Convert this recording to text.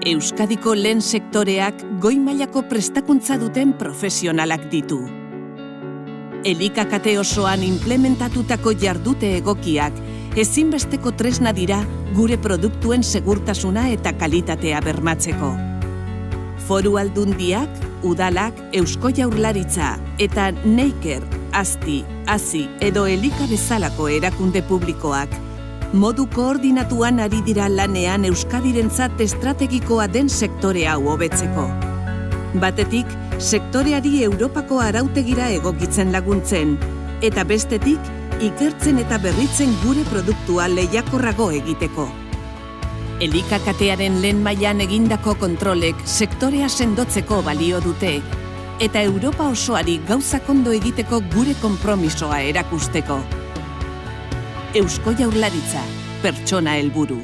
Euskadiko lehen sektoreak goi mailako prestakuntza duten profesionalak ditu. Elikakate osoan implementatutako jardute egokiak ezinbesteko tresna dira gure produktuen segurtasuna eta kalitatea bermatzeko. Foru Aldundiak, Udalak, Eusko Jaurlaritza eta Neiker, Azti, Hazi edo Elika bezalako erakunde publikoak modu koordinatuan ari dira lanean Euskadirentzat estrategikoa den sektore hau hobetzeko. Batetik, sektoreari Europako arautegira egokitzen laguntzen, eta bestetik, ikertzen eta berritzen gure produktua lehiakorrago egiteko. Elikakatearen lehen mailan egindako kontrolek sektorea sendotzeko balio dute, eta Europa osoari gauzak ondo egiteko gure konpromisoa erakusteko. Eusko Jaurlaritza, pertsona helburu.